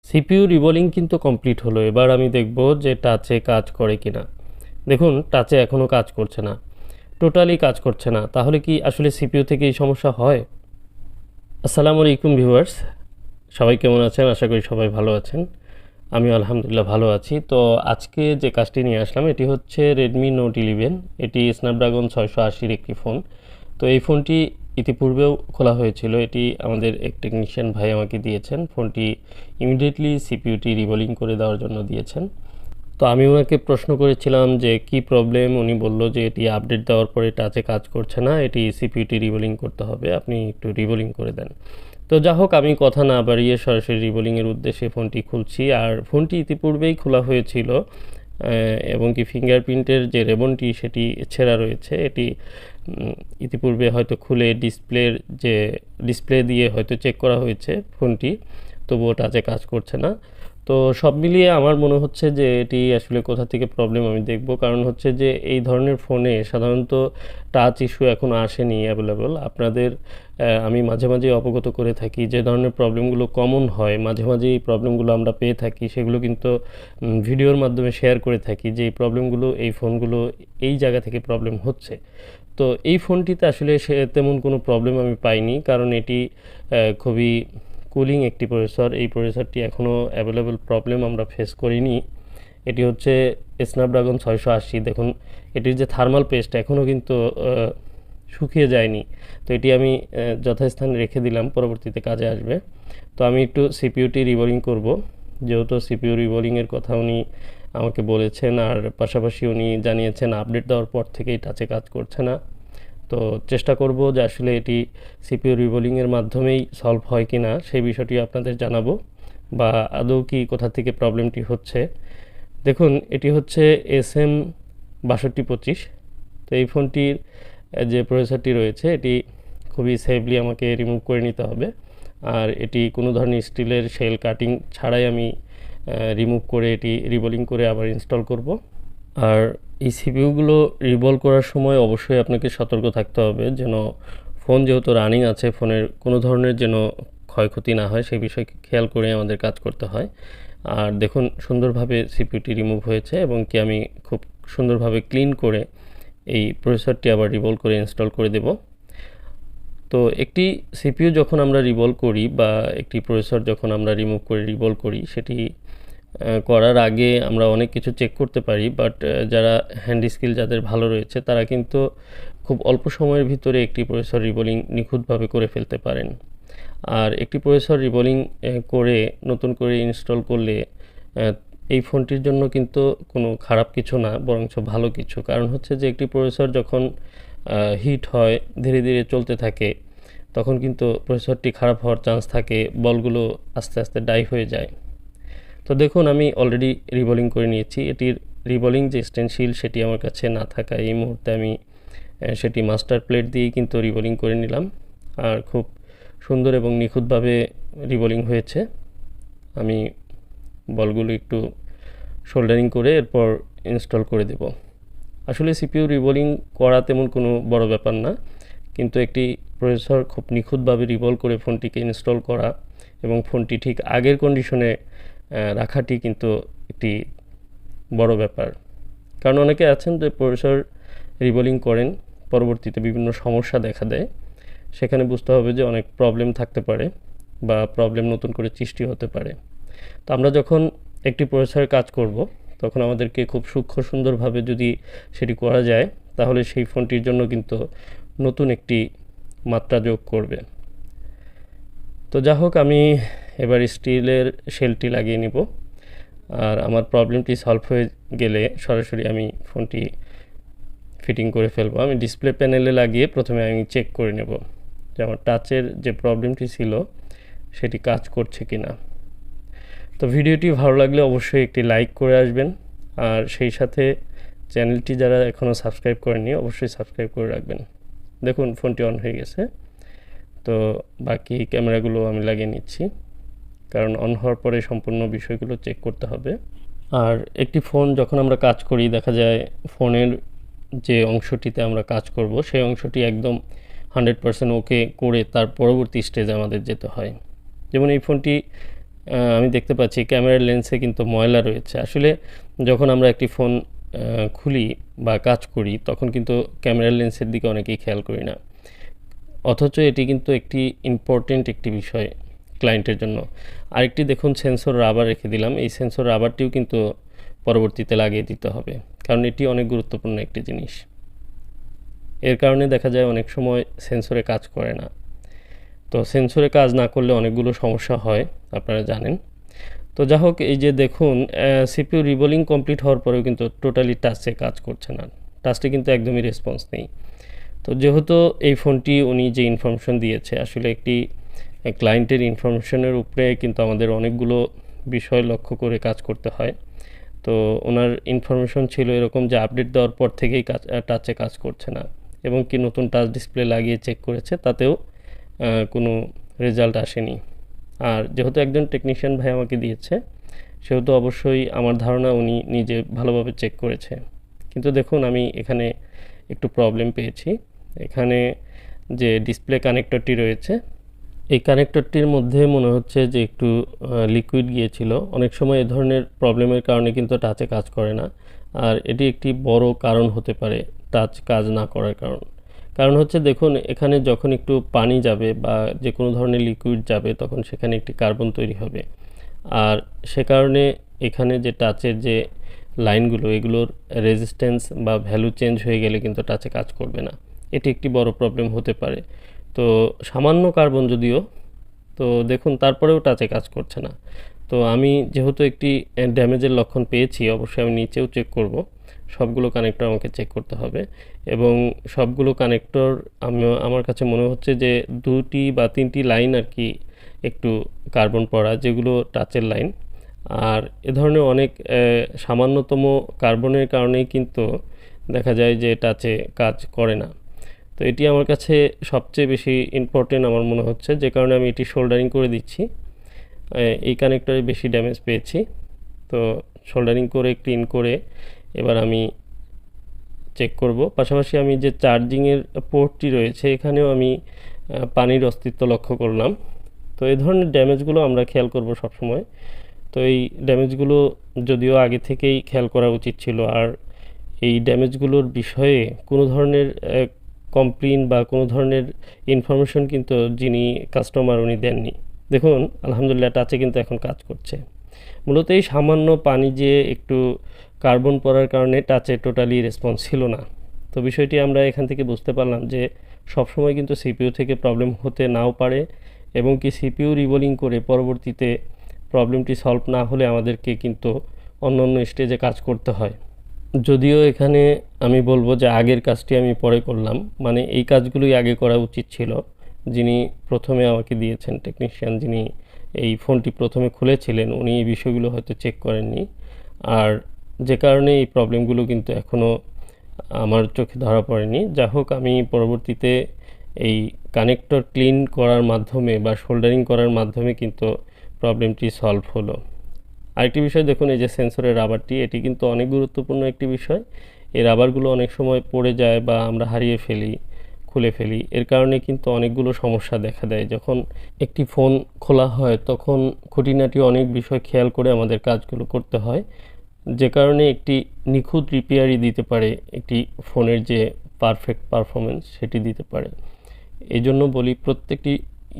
CPU রিবোলিং কিন্তু complete হলো। এবার আমি দেখব যে টাচে কাজ করে কিনা। দেখুন টাচে এখনও কাজ করছে না, টোটালি কাজ করছে না। তাহলে কি আসলে সিপিইউ থেকে এই সমস্যা হয়? আসসালামু আলাইকুম ভিউয়ার্স, সবাই কেমন আছেন? আশা করি সবাই ভালো আছেন। আমি আলহামদুলিল্লাহ ভালো আছি। তো আজকে যে কাজটি নিয়ে আসলাম এটি হচ্ছে রেডমি নোট 11। এটি স্ন্যাপড্রাগন 680-র একটি ফোন। তো এই ফোনটি ইতিপূর্বেও খোলা হয়েছিল। এটি আমাদের এক টেকনিশিয়ান ভাই আমাকে দিয়েছেন। ফোনটি ইমিডিয়েটলি সিপিইউটি রিবোলিং করে দেওয়ার জন্য দিয়েছেন। তো আমি ওনাকে প্রশ্ন করেছিলাম যে কি প্রবলেম। উনি বলল যে এটি আপডেট দেওয়ার পরে টাচে কাজ করছে না, এটি সিপিইউটি রিবোলিং করতে হবে, আপনি একটু রিবোলিং করে দেন। তো যা হোক, আমি কথা না বাড়িয়ে সরাসরি রিবোলিংয়ের উদ্দেশ্যে ফোনটি খুলছি। আর ফোনটি ইতিপূর্বেই খোলা হয়েছিল এবং কি ফিঙ্গারপ্রিন্টের যে রেবনটি সেটি ছেঁড়া রয়েছে। এটি ইতিপূর্বে হয়তো খুলে ডিসপ্লে দিয়ে হয়তো চেক করা হয়েছে ফোনটি, তবুও টাচে কাজ করছে না। তো সব মিলিয়ে আমার মনে হচ্ছে যে এটি আসলে কোথা থেকে প্রবলেম আমি দেখব। কারণ হচ্ছে যে এই ধরনের ফোনে সাধারণত টাচ ইস্যু এখনও আসেনি অ্যাভেলেবল। আপনাদের আমি মাঝে মাঝে অবগত করে থাকি যে ধরনের প্রবলেমগুলো কমন হয়, মাঝে মাঝে এই প্রবলেমগুলো আমরা পেয়ে থাকি, সেগুলো কিন্তু ভিডিওর মাধ্যমে শেয়ার করে থাকি যে এই প্রবলেমগুলো, এই ফোনগুলো এই জায়গা থেকে প্রবলেম হচ্ছে। তো এই ফোনটিতে আসলে তেমন কোনো প্রবলেম আমি পাইনি, কারণ এটি খুবই কুলিং একটি প্রসেসর। এই প্রসেসরটি এখনও অ্যাভেলেবল প্রবলেম আমরা ফেস করিনি। এটি হচ্ছে স্ন্যাপড্রাগন 680। দেখুন এটির যে থার্মাল পেস্ট এখনও কিন্তু শুকিয়ে যায়নি। তো এটি আমি যথাস্থানে রেখে দিলাম, পরবর্তীতে কাজে আসবে। তো আমি একটু সিপিইউটি রিবোলিং করব, যেহেতু সিপিইউ রিবোলিংয়ের কথা উনি আমাকে বলেছেন। আর পাশাপাশি উনি জানিয়েছেন আপডেট দেওয়ার পর থেকেই টাচে কাজ করছে না। তো চেষ্টা করব যে আসলে এটি সিপিইউ রিবোলিংয়ের মাধ্যমেই সলভ হয় কি না সেই বিষয়টি আপনাদের জানাবো, বা আদৌ কি কোথা থেকে প্রবলেমটি হচ্ছে। দেখুন এটি হচ্ছে SM6225। তো এই ফোনটির যে প্রসেসরটি রয়েছে এটি খুবই সেফলি আমাকে রিমুভ করে নিতে হবে। আর এটি কোনো ধরনের স্টিলের শেল কাটিং ছাড়াই আমি রিমুভ করে এটি রিবোলিং করে আবার ইনস্টল করব। আর এই সিপিইউগুলো রিভলভ করার সময় অবশ্যই আপনাকে সতর্ক থাকতে হবে যেন ফোন যেহেতু রানিং আছে, ফোনের কোনো ধরনের যেন ক্ষয়ক্ষতি না হয় সেই বিষয়কে খেয়াল করে আমাদের কাজ করতে হয়। আর দেখুন সুন্দরভাবে সিপিইউটি রিমুভ হয়েছে এবং কি আমি খুব সুন্দরভাবে ক্লিন করে এই প্রসেসরটি আবার রিভলভ করে ইনস্টল করে দেব। তো একটি সিপিইউ যখন আমরা রিভলভ করি বা একটি প্রসেসর যখন আমরা রিমুভ করে রিভলভ করি, সেটি করার আগে আমরা অনেক কিছু চেক করতে পারি। বাট যারা হ্যান্ড স্কিল যাদের ভালো রয়েছে তারা কিন্তু খুব অল্প সময়ের ভিতরে একটি প্রসেসর রিবোলিং নিখুঁতভাবে করে ফেলতে পারেন। আর একটি প্রসেসর রিবোলিং করে নতুন করে ইনস্টল করলে এই ফোনটির জন্য কিন্তু কোনো খারাপ কিছু না, বরঞ্চ ভালো কিছু। কারণ হচ্ছে যে একটি প্রসেসর যখন হিট হয়, ধীরে ধীরে চলতে থাকে, তখন কিন্তু প্রসেসরটি খারাপ হওয়ার চান্স থাকে, বলগুলো আস্তে আস্তে ডাই হয়ে যায়। তো দেখুন আমি অলরেডি রিবোলিং করে নিয়েছি। এটির রিবোলিং যে স্টেনসিল সেটি আমার কাছে না থাকায় এই মুহূর্তে আমি সেটি মাস্টার প্লেট দিয়েই কিন্তু রিবোলিং করে নিলাম। আর খুব সুন্দর এবং নিখুঁতভাবে রিবোলিং হয়েছে। আমি বলগুলো একটু সোল্ডারিং করে এরপর ইনস্টল করে দেব। আসলে সিপিইউ রিবোলিং করা তেমন কোনো বড় ব্যাপার না, কিন্তু একটি প্রসেসর খুব নিখুঁতভাবে রিভলভ করে ফোনটিকে ইনস্টল করা এবং ফোনটি ঠিক আগের কন্ডিশনে রাখাটি কিন্তু একটি বড় ব্যাপার। কারণ অনেকে আছেন যে প্রসেসর রিবোলিং করেন, পরবর্তীতে বিভিন্ন সমস্যা দেখা দেয়, সেখানে বুঝতে হবে যে অনেক প্রবলেম থাকতে পারে বা প্রবলেম নতুন করে সৃষ্টি হতে পারে। তো আমরা যখন একটি প্রসেসরে কাজ করব তখন আমাদেরকে খুব সূক্ষ্ম সুন্দরভাবে যদি সেটি করা যায়, তাহলে সেই ফোনটির জন্য কিন্তু নতুন একটি মাত্রা যোগ করবে। তো যা হোক, আমি এবার স্টিলের শেলটি লাগিয়ে নিব। আর আমার প্রবলেমটি সলভ হয়ে গেলে সরাসরি আমি ফোনটি ফিটিং করে ফেলবো। আমি ডিসপ্লে প্যানেলে লাগিয়ে প্রথমে আমি চেক করে নেব যে আমার টাচের যে প্রবলেমটি ছিল সেটি কাজ করছে কি না। তো ভিডিওটি ভালো লাগলে অবশ্যই একটি লাইক করে আসবেন। আর সেই সাথে চ্যানেলটি যারা এখনও সাবস্ক্রাইব করেনি অবশ্যই সাবস্ক্রাইব করে রাখবেন। দেখুন ফোনটি অন হয়ে গেছে। তো বাকি ক্যামেরাগুলো আমি লাগিয়ে নিচ্ছি, কারণ অন হওয়ার পরে সম্পূর্ণ বিষয়গুলো চেক করতে হবে। আর একটি ফোন যখন আমরা কাজ করি দেখা যায় ফোনের যে অংশটিতে আমরা কাজ করব সেই অংশটি একদম 100% ওকে করে তার পরবর্তী স্টেজে আমাদের যেতে হয়। যেমন এই ফোনটি আমি দেখতে পাচ্ছি ক্যামেরার লেন্সে কিন্তু ময়লা রয়েছে। আসলে যখন আমরা একটি ফোন খুলি বা কাজ করি তখন কিন্তু ক্যামেরার লেন্সের দিকে অনেকেই খেয়াল করি না, অথচ এটি কিন্তু একটি ইম্পর্টেন্ট একটি বিষয় ক্লায়েন্টের জন্য। আরেকটি দেখুন সেন্সর রাবার রেখে দিলাম, এই সেন্সর রাবারটিও কিন্তু পরবর্তীতে লাগিয়ে দিতে হবে, কারণ এটি অনেক গুরুত্বপূর্ণ একটি জিনিস। এর কারণে দেখা যায় অনেক সময় সেন্সরে কাজ করে না। তো সেন্সরে কাজ না করলে অনেকগুলো সমস্যা হয়, আপনারা জানেন। তো যা হোক, এই যে দেখুন সিপিইউ রিবোলিং কমপ্লিট হওয়ার পরেও কিন্তু টোটালি টাচে কাজ করছে না, টাচটি কিন্তু একদমই রেসপন্স নেই। তো যেহেতু এই ফোনটি উনি যে ইনফরমেশন দিয়েছে আসলে একটি ক্লায়েন্টের ইনফরমেশনের উপরে কিন্তু আমাদের অনেকগুলো বিষয় লক্ষ্য করে কাজ করতে হয়। তো ওনার ইনফরমেশন ছিল এরকম যে আপডেট দেওয়ার পর থেকেই টাচে কাজ করছে না, এবং কি নতুন টাচ ডিসপ্লে লাগিয়ে চেক করেছে, তাতেও কোনো রেজাল্ট আসেনি। আর যেহেতু একজন টেকনিশিয়ান ভাই আমাকে দিয়েছে, সেহেতু অবশ্যই আমার ধারণা উনি নিজে ভালোভাবে চেক করেছে। কিন্তু দেখুন আমি এখানে একটু প্রবলেম পেয়েছি। এখানে যে ডিসপ্লে কানেক্টরটি রয়েছে, এই কানেক্টরটির মধ্যে মনে হচ্ছে যে একটু লিকুইড গিয়েছিল। অনেক সময় এ ধরনের প্রবলেমের কারণে কিন্তু টাচে কাজ করে না, আর এটি একটি বড় কারণ হতে পারে টাচ কাজ না করার কারণ হচ্ছে দেখুন এখানে যখন একটু পানি যাবে বা যে কোনো ধরনের লিকুইড যাবে তখন সেখানে একটি কার্বন তৈরি হবে, আর সে কারণে এখানে যে টাচের যে লাইনগুলো এগুলোর রেজিস্ট্যান্স বা ভ্যালু চেঞ্জ হয়ে গেলে কিন্তু টাচে কাজ করবে না। এটি একটি বড় প্রবলেম হতে পারে। তো সামান্য কার্বন যদিও, তো দেখুন তারপরেও টাচে কাজ করছে না। তো আমি যেহেতু একটি ড্যামেজের লক্ষণ পেয়েছি, অবশ্যই আমি নিচেও চেক করব। সবগুলো কানেক্টর আমাকে চেক করতে হবে, এবং সবগুলো কানেক্টর আমার কাছে মনে হচ্ছে যে 2টি বা 3টি লাইন আর কি একটু কার্বন পড়া, যেগুলো টাচের লাইন। আর এ ধরনের অনেক সামান্যতম কার্বনের কারণেই কিন্তু দেখা যায় যে টাচে কাজ করে না। তো এটি আমার কাছে সবচেয়ে বেশি ইম্পর্টেন্ট আমার মনে হচ্ছে, যে কারণে আমি এটি সোল্ডারিং করে দিচ্ছি। এই কানেক্টরে বেশি ড্যামেজ পেয়েছি, তো সোল্ডারিং করে ক্লিন করে এবার আমি চেক করব। পাশাপাশি আমি যে চার্জিংয়ের পোর্টটি রয়েছে এখানেও আমি পানির অস্তিত্ব লক্ষ্য করলাম। তো এই ধরনের ড্যামেজগুলো আমরা খেয়াল করব সবসময়। তো এই ড্যামেজগুলো যদিও আগে থেকেই খেয়াল করা উচিত ছিল, আর এই ড্যামেজগুলোর বিষয়ে কোনো ধরনের কমপ্লেইন বা কোনো ধরনের ইনফরমেশন কিন্তু যিনি কাস্টমার উনি দেননি। দেখুন আলহামদুলিল্লাহ টাচে কিন্তু এখন কাজ করছে। মূলত এই সামান্য পানি যে একটু কার্বন পড়ার কারণে টাচে টোটালি রেসপন্স ছিল না। তো বিষয়টি আমরা এখান থেকে বুঝতে পারলাম যে সবসময় কিন্তু সিপিইউ থেকে প্রবলেম হতে নাও পারে, এবং কি সিপিইউ রিবোলিং করে পরবর্তীতে প্রবলেমটি সলভ না হলে আমাদেরকে কিন্তু অন্য অন্য স্টেজে কাজ করতে হয়। যদিও এখানে আমি বলবো যে আগের কাজটি আমি পরে করলাম, মানে এই কাজগুলোই আগে করা উচিত ছিল। যিনি প্রথমে আমাকে দিয়েছেন, টেকনিশিয়ান যিনি এই ফোনটি প্রথমে খুলেছিলেন, উনি এই বিষয়গুলো হয়তো চেক করেননি, আর যে কারণে এই প্রবলেমগুলো কিন্তু এখনও আমার চোখে ধরা পড়েনি। যা হোক, আমি পরবর্তীতে এই কানেক্টর ক্লিন করার মাধ্যমে বা সোল্ডারিং করার মাধ্যমে কিন্তু প্রবলেমটি সলভ হলো। আরেকটি বিষয় দেখুন, এই যে সেন্সরের রাবারটি, এটি কিন্তু অনেক গুরুত্বপূর্ণ একটি বিষয়। এই রাবারগুলো অনেক সময় পড়ে যায় বা আমরা হারিয়ে ফেলি, খুলে ফেলি। এর কারণে কিন্তু অনেকগুলো সমস্যা দেখা দেয়। যখন একটি ফোন খোলা হয় তখন খুঁটিনাটি অনেক বিষয় খেয়াল করে আমাদের কাজগুলো করতে হয়, যে কারণে একটি নিখুঁত রিপেয়ারই দিতে পারে একটি ফোনের যে পারফেক্ট পারফরমেন্স সেটি দিতে পারে। এই জন্য বলি প্রত্যেকটি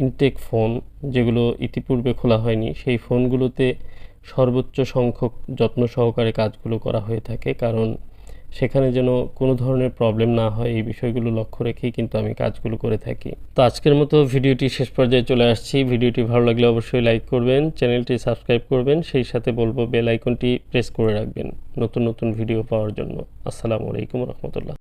ইনটেক ফোন যেগুলো ইতিপূর্বে খোলা হয়নি সেই ফোনগুলোতে সর্বোচ্চ সংখ্যক যত্ন সহকারে কাজগুলো করা হয়ে থাকে, কারণ সেখানে যেন কোনো ধরনের প্রবলেম না হয় এই বিষয়গুলো লক্ষ্য রেখেই কিন্তু আমি কাজগুলো করে থাকি। তো আজকের মতো ভিডিওটি শেষ পর্যায়ে চলে আসছি। ভিডিওটি ভালো লাগলে অবশ্যই লাইক করবেন, চ্যানেলটি সাবস্ক্রাইব করবেন, সেই সাথে বলবো বেল আইকনটি প্রেস করে রাখবেন নতুন নতুন ভিডিও পাওয়ার জন্য। আসসালামু আলাইকুম রহমতুল্লাহ।